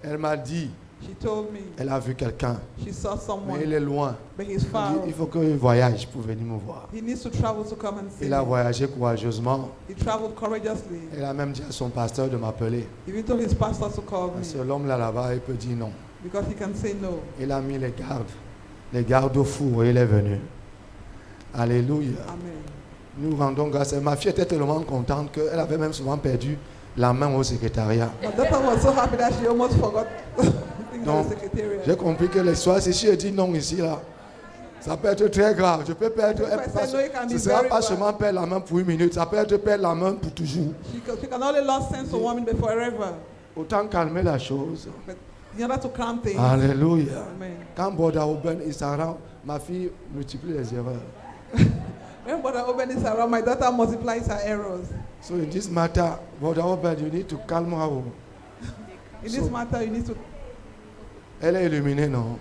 Elle m'a dit, She told me elle a vu quelqu'un, she saw someone, mais il est loin. but he's far. Il faut qu'il voyage pour venir me voir. He needs to travel to come and see Il a me. voyagé courageusement. He traveled courageously. Il a même dit à son pasteur de m'appeler. He even told his pastor to call Parce que me l'homme là-bas, il peut dire non. because he can say no. Il a mis les gardes au four et il est venu. Alléluia. Amen. Nous rendons grâce. Ma fille était tellement contente qu'elle avait même souvent perdu la main au secrétariat. My daughter was so happy that she almost forgot things at Donc, the secretariat. j'ai compris que l'histoire, si je dis non ici, là, ça peut être très grave. Je peux perdre. Ce ne sera pas seulement perdre la main pour 1 minute, ça peut être perdre la main pour toujours. She can only lose sense for 1 minute but forever. Autant calmer la chose. But in order to calm things, Alléluia. amen. Quand Borda Oben il s'arrange, ma fille multiplie les erreurs. When Brother Oben is around, my daughter multiplies her errors. So in this matter, Borda Oben, you need to calm her. In this matter, you need to. Elle est illuminée, non?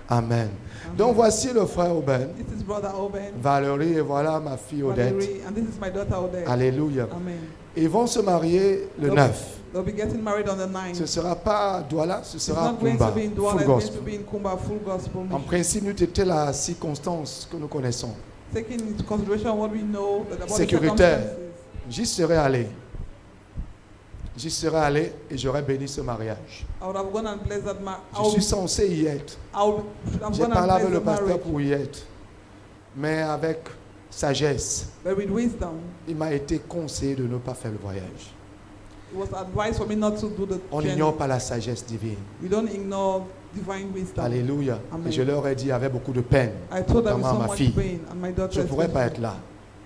Amen. Donc voici le frère Oben, This is Brother Oben, Valérie, et voilà ma fille Odette. Valerie, and this is my daughter Odette. Alléluia. Amen. Ils vont se marier le 9. They'll be getting married on the 9th. Ce ne sera pas à Douala, ce It's sera à not going Kumba. to be in Douala, Full it's going to gospel. be in Kumba, full gospel En mission. principe, nous était la circonstance que nous connaissons. Taking into consideration what we know about the Sécuritaire. circumstances. J'y serais allé. J'y serais allé et j'aurais béni ce mariage. I would have gone and blessed that Je suis censé y être. J'ai gone parlé and avec blessed le the pasteur marriage. pour y être. Mais avec sagesse, But with wisdom, il m'a été conseillé de ne pas faire le voyage. it was advised for me not to do the On journey. n'ignore pas la sagesse divine. We don't ignore divine wisdom. Alléluia. Amen. Et je leur ai dit avec beaucoup de peine, I told them with so notamment à ma much fille, pain, and my daughter je ne pourrais pas especially. être là.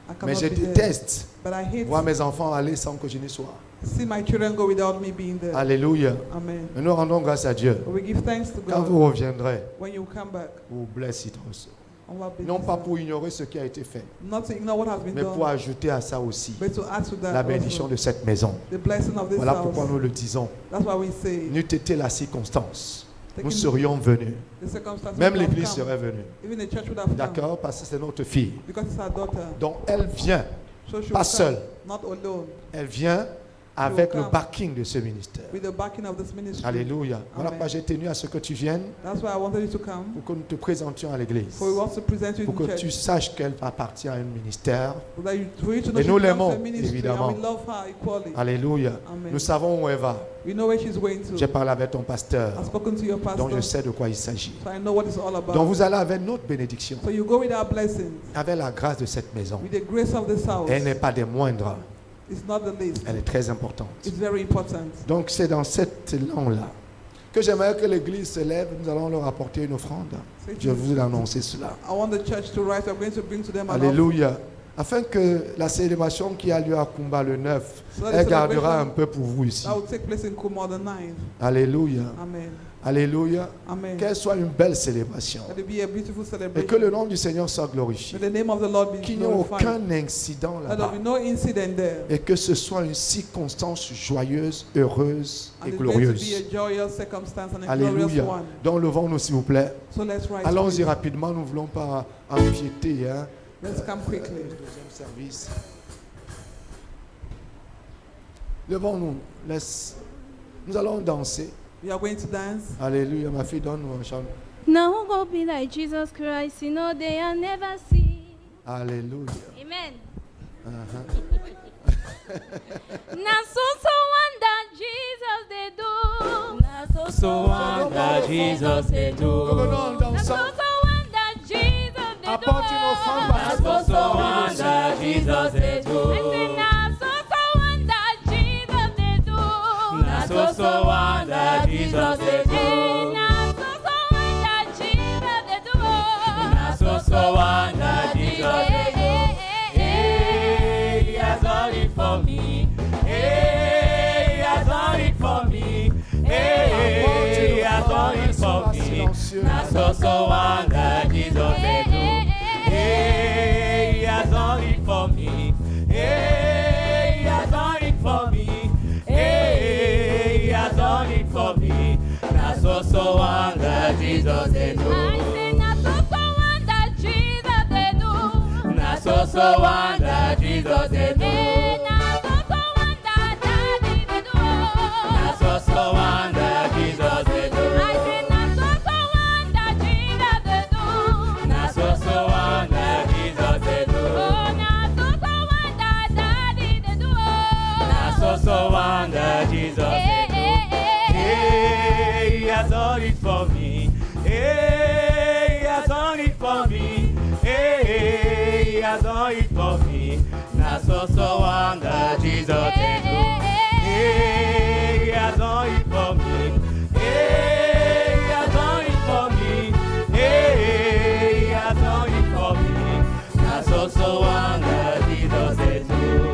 I Mais cannot je be there. déteste But I hate voir mes enfants aller sans que je n'y sois. see my children go without me being there. Alléluia. Amen. Et nous rendons grâce à Dieu. But we give thanks to Quand God vous reviendrez, when you come back. vous blessez tous. Allah bless Non pas you. pour ignorer ce qui a été fait, Not to ignore what has been mais pour done, ajouter à ça aussi but to add to that la bénédiction also, de cette maison. the blessing of this Voilà house. pourquoi nous le disons. That's why we say N'eût été la circonstance, nous taking serions venus. the circumstances Même would have l'église come. serait venue. Even the church would have come. D'accord? Parce que c'est notre fille. Because it's our daughter. Donc elle vient, So she pas will seule. come, not alone, Elle vient avec le come. backing de ce ministère. with the backing of this ministry. Alléluia. Voilà Amen. pourquoi j'ai tenu à ce que tu viennes That's why I wanted you to come. pour que nous te présentions à l'église. For we want to present you Pour in que tu church. saches qu'elle appartient à un ministère. For you to know Et she nous belongs to l'aimons, a ministry, évidemment. and we love her equally. Alléluia. Amen. Nous savons où elle va. We know where she's going to. J'ai parlé avec ton pasteur, I've spoken to your pastor, donc je sais de quoi il s'agit. so I know what it's all about. Donc vous allez avec notre bénédiction, So you go with our blessings, avec la grâce de cette maison. with the grace of this house. Elle n'est pas des moindres, It's not the least. elle est très importante. It's very important. Donc c'est dans cet élan-là que j'aimerais que l'église se lève, nous allons leur apporter une offrande. So Je vous ai annoncé cela. I want the church to rise. I'm going to bring to them an offering. Alléluia. Afin que la célébration qui a lieu à Kumba le 9, So that the elle gardera un celebration peu pour vous ici. that will take place in Kuma the 9th. Alléluia. Amen. Alléluia. Amen. Qu'elle soit une belle célébration. Let it be a beautiful Et celebration. que le nom du Seigneur soit glorifié. May the name of the Lord be Qu'il n'y ait glorified. aucun incident Let là-bas. there be no incident there. Et que ce soit une circonstance joyeuse, heureuse And et it's going to glorieuse. be a joyous circumstance and a Alléluia. glorious one. Donc levons-nous s'il vous plaît. So let's rise. Allons-y please. rapidement, nous ne voulons pas empiéter. Hein. Let's come quickly. Deuxième service. Levons-nous. Nous allons danser. We are going to dance. Alléluia. Ma fille, donne-nous un chant. Now go be like Jesus Christ, you know they are never see. Alléluia. Amen. Uh-huh. Now so wonder Jesus they do. Now So wonder Jesus they do. Revenons Now dansant. wonder Jesus they do. Apporte une offrande parce que So wonder Jesus they I say do. now so wonder Jesus they do. So wonder Jesus they do. Now so wonder Jesus they do. So wonder Jesus they do. Hey, he has done it for me. Hey, he has done it for me. Hey, he has done it for me. So wonder Jesus they do. Hey, he has done it for me. Hey, he has done it for me. Hey, he has done it for me. So wonder Jesus they do. I say now so wonder Jesus they do. So wonder Jesus they do. Now so wonder daddy they do. So wonder done it for me. Hey, he has done it for me. Hey, he has done it for me. That's also wonder Jesus can do. Hey, he has done it for me. Hey, he has done it for me. Hey, he has done it for me. That's also wonder Jesus can do.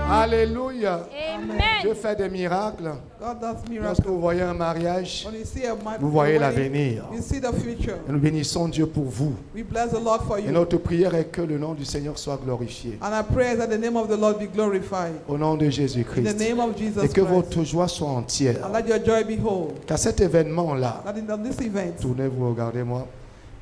Alléluia. Amen. Dieu fait des miracles. God does Lorsque miracles. vous voyez un mariage, When you see vous voyez a wedding, l'avenir. you see the future. Et nous bénissons Dieu pour vous. We bless the Lord for Et you. notre prière est que le nom du Seigneur soit glorifié. And I pray that the name of the Lord be glorified. Au nom de In the Jésus-Christ. name of Jesus Et que Christ. votre joie soit entière. And let your joy be whole. Qu'à cet événement-là, That in this event, tournez-vous, regardez-moi,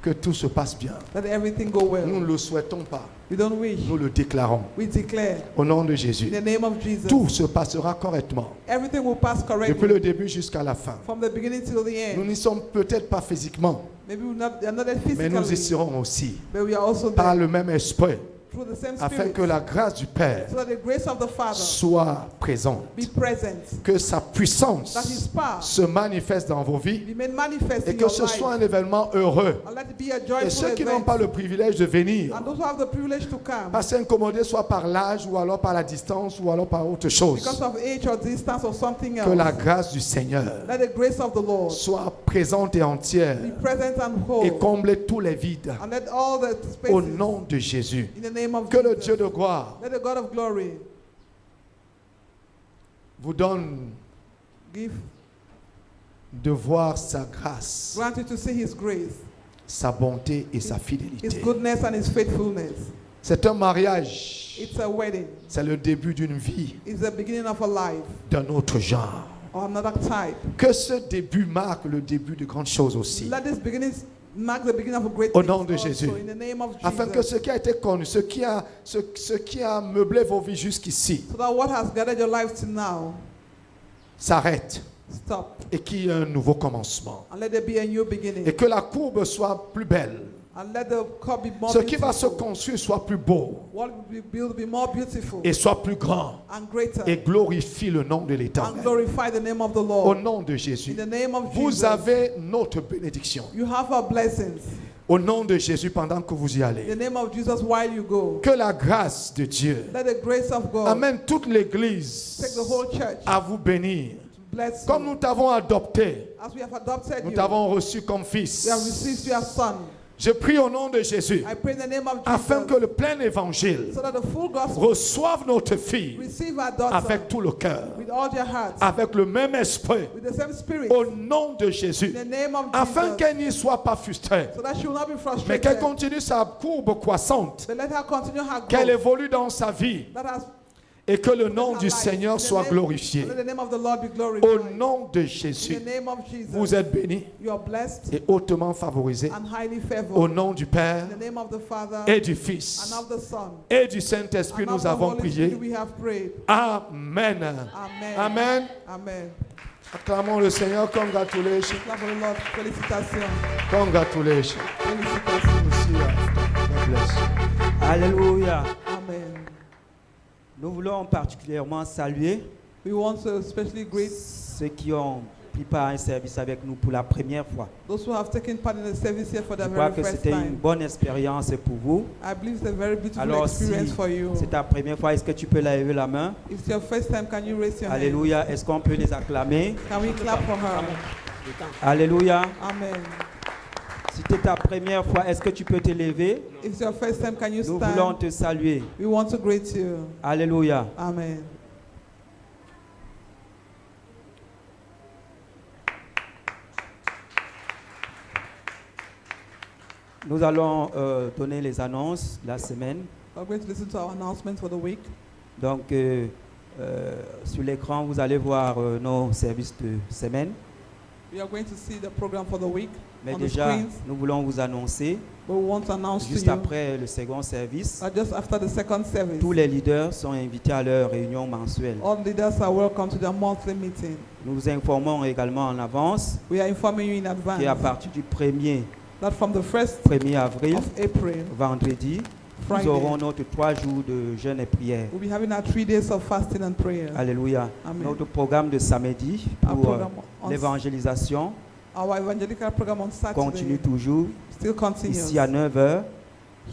que tout se passe bien. that everything go Nous well. ne le souhaitons pas. We don't wish. Nous le déclarons. We declare. Au nom de In Jésus. the name of Jesus. Tout se passera correctement. Everything will pass Depuis le correctly. début jusqu'à la fin. From the beginning till the Nous end. n'y sommes peut-être pas physiquement, Maybe we're not there mais nous y physically. serons aussi. But we are also Par there. le même esprit. Through the same Afin spirit. que la grâce du Père So that the grace of the Father soit présente. be present. Que sa That His puissance power se manifeste dans vos vies. be made manifest Et in que your ce life. soit un événement heureux. And let it be a Et joyful ceux qui n'ont event. pas le privilège de venir, And those who have the privilege to come, pas s'incommodés soit par l'âge ou alors par la distance ou alors par autre chose. because of age or distance or something Que la else, grâce du Seigneur let the grace of the Lord soit présente et entière be present and et whole. combler tous les vides. And let all the Au spaces, nom de Jésus. in the name of Que le Jesus, Dieu de gloire let the God of glory vous donne give, de voir sa grâce, grant you to see His grace, sa bonté et sa His fidélité. goodness and His faithfulness. C'est un mariage. It's a wedding. C'est le début d'une vie It's the beginning of a life d'un autre genre. or another type. Que ce début marque le début de grandes choses aussi. Let this beginning mark the beginning of a great Au thing nom de also, Jésus. in the name of Afin que Jesus. ce qui a été connu, ce qui a meublé vos vies jusqu'ici, So that what has gathered your life till now, s'arrête stop. et qu'il y ait un nouveau commencement. And let there be a new beginning. Et que la courbe soit plus belle. And let the cup be more Ce qui va se beautiful. construire soit plus beau What will be built be more beautiful et soit plus grand and greater. et glorifie le nom de And l'Éternel. glorify the name of the Au Lord. nom de In Jésus. the name of Vous Jesus. avez notre bénédiction. You have our blessings. Au nom de Jésus pendant que vous y In allez. the name of Jesus while you go. Que la grâce de Dieu Let the grace of God amène toute l'Église take the whole church à vous bénir. to bless Comme you. nous t'avons adopté, As we have adopted nous you, t'avons reçu comme fils. we have received you as son. Je prie au nom de Jésus I pray in the name of afin que Jesus le plein évangile so that the full gospel reçoive notre fille receive our daughter avec tout le cœur, with all your heart, avec le même esprit, with the same spirit, au nom de Jésus, in the name of afin Jesus, qu'elle n'y soit pas frustrée, so that she will not be mais qu'elle frustrated, continue sa courbe croissante, but let her continue her qu'elle growth. évolue dans sa vie That has et que le nom her du life. Seigneur In the soit name- glorifié. Let the name of the Lord be Au glorified. nom de In Jésus, the name of Jesus, vous êtes bénis you are blessed et hautement favorisés. and highly Au favored. nom du Père In the name of the Father et du Fils and of the Son et du Saint-Esprit, and of nous the avons Holy prié. Spirit, we have prayed. Amen. Amen. Amen. Amen. Acclamons le Seigneur. Congratulations. Clap for the Lord. Félicitations. Congratulations. Félicitations. God bless you. Alléluia. Amen. Nous voulons particulièrement saluer We want to especially greet ceux qui ont pris part à un service avec nous pour la première fois. those who have taken part in the service here for the Je crois very que first c'était une time. bonne expérience pour vous. I believe it's a very beautiful Alors si experience for you. c'est ta première fois, est-ce que tu peux lever la main? If it's your first time, can you raise your hand? Alléluia. Est-ce qu'on peut les acclamer? Can we clap for her? Alléluia. Amen. Si c'est ta première fois, est-ce que tu peux te lever? If it's your first time, can you Nous voulons stand? te saluer. We want to greet you. Alléluia. Amen. Nous allons donner les annonces la semaine. We're going to listen to our announcements for the week. Donc, sur l'écran, vous allez voir nos services de semaine. We are going to see the program for the week Mais on the déjà, screens. nous voulons vous annoncer, But we want to announce to juste you après le second service, that just after the second service, tous les leaders sont invités à leur réunion mensuelle. all leaders are welcome to their monthly meeting. Nous vous informons également en avance We are informing you in qu'à advance partir du 1er that from the 1st 1er avril, of April, vendredi, nous aurons notre 3 jours de jeûne et prière. We'll be having our 3 days of fasting and prayer. Alléluia. Amen. Notre programme de samedi Our pour program on l'évangélisation Our evangelical program on continue Saturday toujours. still continues. Ici à 9h,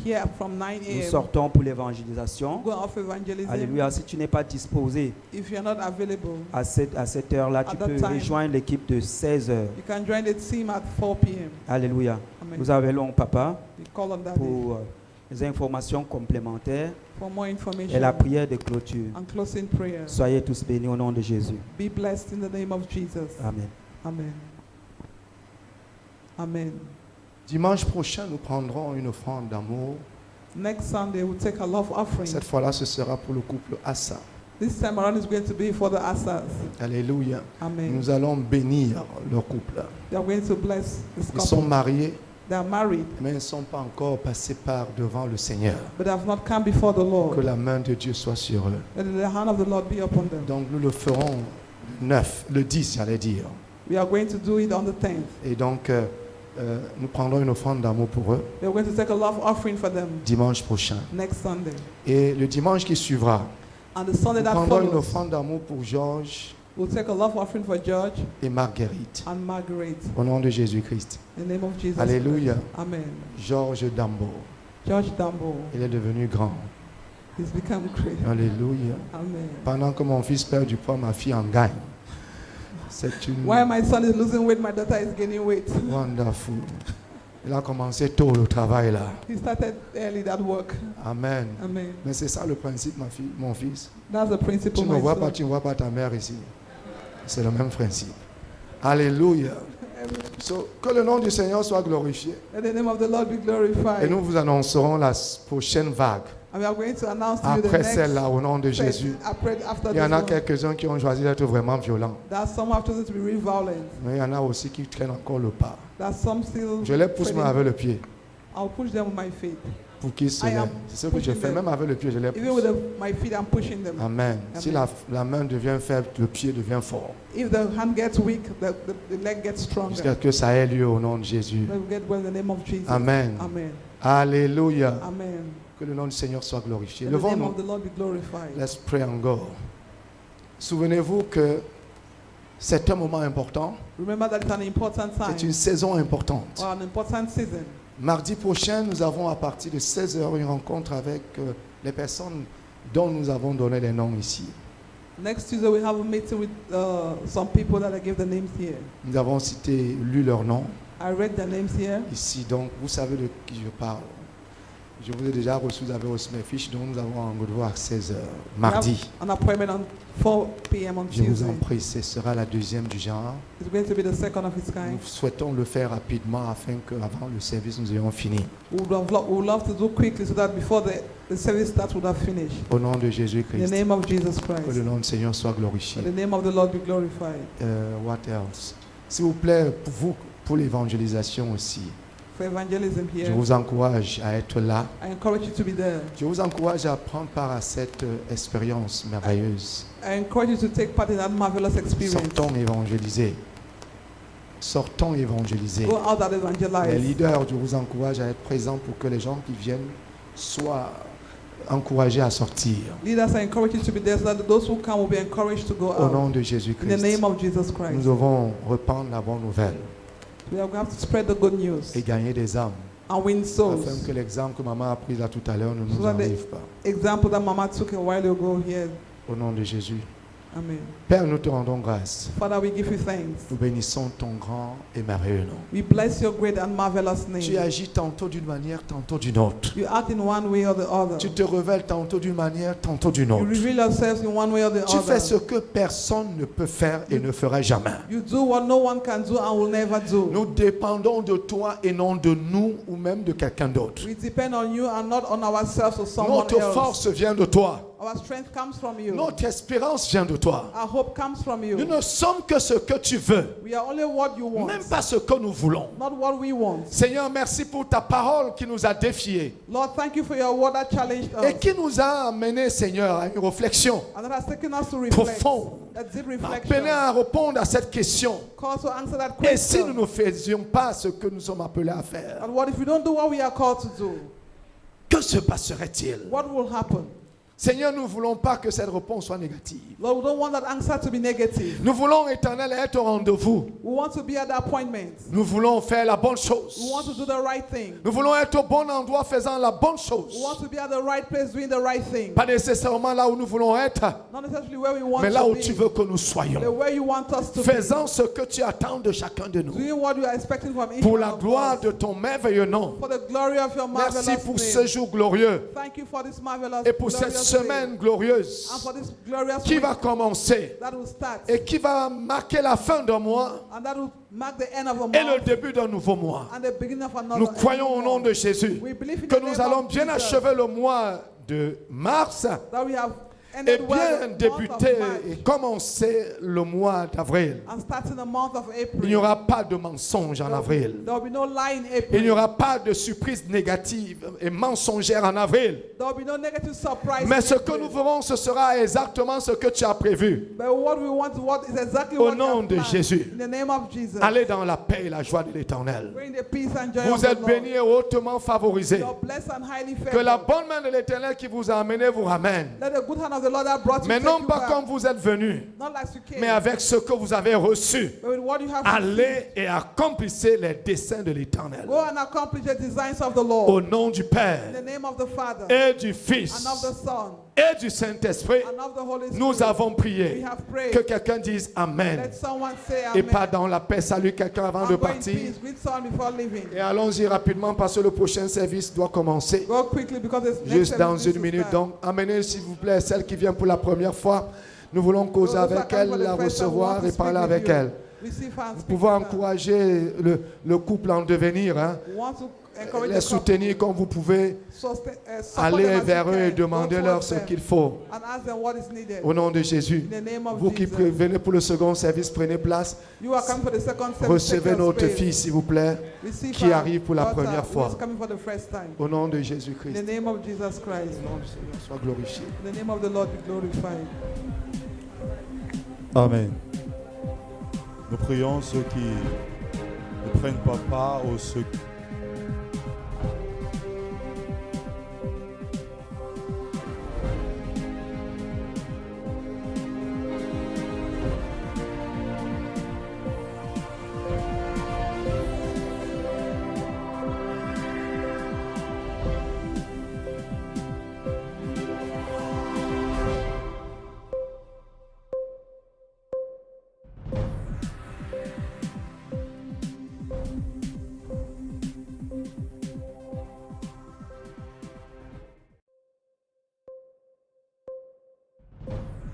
Here from 9 nous a.m. sortons pour l'évangélisation. Go off evangelism. Alléluia. Si tu n'es pas disposé If you're not available, à cette heure-là, tu At that peux time. rejoindre l'équipe de 16h. you can join the team at 4 p.m. Alléluia. Amen. Nous appelons Papa We call on that day pour les informations complémentaires for more et information la prière de clôture. and closing prayer. Soyez tous bénis au nom de Jésus. Be blessed in the name of Jesus. Amen. Amen. Amen. Dimanche prochain, nous prendrons une offrande d'amour. Next Sunday, we'll take a love offering. Cette fois-là, ce sera pour le couple Assa. This time around is going to be for the Asas. Alléluia. Amen. Nous allons bénir leur couple. They are going to bless this Ils sont couple. mariés, They are married, mais ils ne sont pas encore passés par devant le Seigneur. but they have not come before the Que Lord. la main de Dieu soit sur eux. Let the hand of the Lord be upon them. Donc nous le ferons le 10, j'allais dire. We are going to do it on the 10th. Et donc nous prendrons une offrande d'amour pour eux We are going to take a love offering for them dimanche prochain. next Sunday. Et le dimanche qui suivra, And the Sunday nous that prendrons une follows, offrande d'amour pour Georges we'll take a love offering for George et Marguerite. and Margaret. Au nom de Jésus-Christ. In the name of Jesus. Alléluia. Christ. Amen. Georges Dambo, George Dambo, il est devenu grand. he's become great. Alléluia. Amen. Pendant que mon fils perd du poids, ma fille en gagne. C'est une While my son is losing weight, my daughter is gaining weight. wonderful. Il a commencé tôt le travail là. He started early that work. Amen. Amen. Mais c'est ça le principe, mon fils. That's the principle, Tu ne my vois son. pas, tu ne vois pas ta mère ici. C'est le même principe. Alléluia. So, que le nom du Seigneur soit glorifié. Let the name of the Lord be Et glorified. nous vous annoncerons la prochaine vague. And we are going to announce to you the Après next celle-là, au nom de phase Jésus. after Il y en a this one. quelques-uns qui ont choisi d'être vraiment violents. That some have chosen to be really violent. Mais il y en a aussi qui traînent encore le pas. That some still. Je les pousse même avec le pied I'll push them with my feet. pour qu'ils se I am lèvent. C'est ce que je pushing fais. them. Même avec le pied, je les Even with pousse. my feet, I'm pushing them. Amen. Si la main devient faible, le pied devient fort. If the hand gets weak, the leg gets stronger. Jusqu'à ce que ça ait lieu au nom de Jésus. Let we get well in the name of Jesus. Amen. Amen. Alléluia. Amen. Que le nom du Seigneur soit glorifié. Let the name Levons-nous. of the Lord be glorified. Let's pray and go. Souvenez-vous que c'est un moment important. Remember that it's an important time C'est une saison importante. or an important season. Mardi prochain, nous avons à partir de 16h une rencontre avec les personnes dont nous avons donné les noms ici. Next Tuesday, we have a meeting with some people that I gave the names here. Nous avons lu leurs noms I read their names here. ici, donc vous savez de qui je parle. Je vous ai déjà reçu, vous avez reçu mes fiches, donc nous avons un rendez-vous à 16h, mardi. We have an appointment on 4 p.m. on Je vous Tuesday. en prie, ce sera la deuxième du genre. It's going to be the second of its Nous kind. souhaitons le faire rapidement afin qu'avant le service, nous ayons fini. We would love to do quickly so that before the service starts, we would have finished. Au nom de In the Jésus-Christ, name of Jesus que le Christ. nom du Seigneur soit Let glorifié. the name of the Lord be glorified. What else? S'il vous plaît, pour l'évangélisation aussi, For evangelism je here, vous encourage à être là. I encourage you to be there. Je vous encourage à prendre part à cette expérience merveilleuse. I encourage you to take part in that marvelous experience. Sortons évangéliser. Sortons évangéliser. Go out and Les evangelize. leaders, je vous encourage à être présents pour que les gens qui viennent soient encouragés à sortir. Leaders, I encourage you to be there so that those who come will be encouraged to go Au out. nom de In the Jésus-Christ, name of Jesus Christ. nous devons répandre la bonne nouvelle We are going to spread the good news et gagner des âmes, and win afin souls. que l'exemple que maman a pris là tout à l'heure ne nous So that the- arrive pas. Example that Mama took a while ago here. Au nom de Jésus. Amen. Père, nous te rendons grâce. Father, we give you thanks. Nous bénissons ton grand et merveilleux nom. We bless your great and marvelous Tu name. agis tantôt d'une manière, tantôt d'une autre. You act in one way or the other. Tu te révèles tantôt d'une manière, tantôt d'une You autre. reveal yourselves in one way or the Tu fais ce other. que personne ne peut faire et ne fera jamais. You do what no one can do and will never do. Nous dépendons de toi et non de nous ou même de quelqu'un d'autre. We depend on you and not on ourselves or someone Notre else. force vient de toi. Our strength comes from you. Notre espérance vient de toi. Our hope comes from you. Nous ne sommes que ce que tu veux, We are only what you want, même pas ce que nous voulons. not what we want. Seigneur, merci pour ta parole qui nous a défiés Lord, thank you for your word that challenged et us qui nous a amenés, Seigneur, à une réflexion and that has taken us to reflect. profonde. A deep Appelés reflection. à répondre à cette question. Call to answer that Et si nous question. ne faisions pas ce que nous sommes appelés à faire? And what if we don't do what we are called to do? que se passerait-il? What will happen? Seigneur, nous ne voulons pas que cette réponse soit négative. Lord, we don't want that answer to be negative. Nous voulons, Éternel, être au rendez-vous. We want to be at the appointment. Nous voulons faire la bonne chose. We want to do the right thing. Nous voulons être au bon endroit faisant la bonne chose. We want to be at the right place doing the right thing. Pas nécessairement là où nous voulons être, Not necessarily where we want mais là to où be, tu veux que nous but soyons. where you want us to Faisant ce que tu attends de chacun de be. nous. Doing what you are expecting from each Pour one la of gloire us. de ton merveilleux nom. For the glory of your marvelous Merci pour name. ce jour glorieux Thank you for this marvelous et pour cette glorious semaine day. glorieuse And for this glorious qui week va commencer that will start. et qui va marquer la fin d'un mois And that will mark the end of a et le month début d'un nouveau mois. and the beginning of another. Nous croyons au nom de Jésus We believe in que the nous name allons of bien Jesus, achever le mois de mars that we have et ended well bien the month of débuter March et commencer le mois d'avril. and starting the month of April. Il n'y aura pas de mensonges en avril. There will be no lie in April. Il n'y aura pas de surprises négatives et mensongères en avril. There will be no negative surprise. Mais in ce que April. nous ferons, ce sera exactement ce que tu as prévu. But what we want, what is exactly Au what nom you have de planned. Jésus. In the name of Jesus. Allez dans la paix et la joie de l'Éternel. Bring the peace and joy Vous of the êtes Lord. bénis et hautement favorisés. You're blessed and highly favored. Que la bonne main de l'Éternel qui vous a amené vous ramène. Let the good hand of the Lord that brought you Mais take non you pas back. comme vous êtes venus, Not like you came, mais avec ce que vous avez reçu. but with what you have received. Allez et accomplissez les desseins de l'Éternel. Go and accomplish the designs of the Lord. Au nom du In Père the name of the Father et du Fils and of the Son et du Saint-Esprit, and of the Holy Spirit. nous avons We prié. have prayed. Que quelqu'un dise Amen. Let someone say Et amen. pas dans la paix. Salut quelqu'un avant de And go in partir. peace. Greet someone before leaving. Et allons-y rapidement parce que le prochain service doit commencer. Go quickly because it's next Juste dans service une to minute. start. Donc, amenez s'il vous plaît celle qui vient pour la première fois. Nous voulons causer Those who are avec coming elle, for the la first time, we want recevoir to et speak parler with avec you. elle. Receive and Vous speak pouvez with her. encourager le couple en devenir. Hein. We want to encourage Les the couple. soutenir comme vous pouvez. Support Aller them as vers you eux et can. demandez-leur Go ce towards qu'il them faut. and ask them what is needed. Au nom de Jésus. In the name of Vous qui Jesus. venez pour le second service, prenez place. You are coming for the second service. Recevez take your notre space. fille, s'il vous plaît, Receive qui our arrive pour la daughter première who fois. is coming for the first time. Au nom de In Jésus-Christ. the name of Jesus Christ. Au nom du Seigneur soit glorifié. In the name of the Lord be glorified. Amen. Nous prions ceux qui ne prennent pas part ou ceux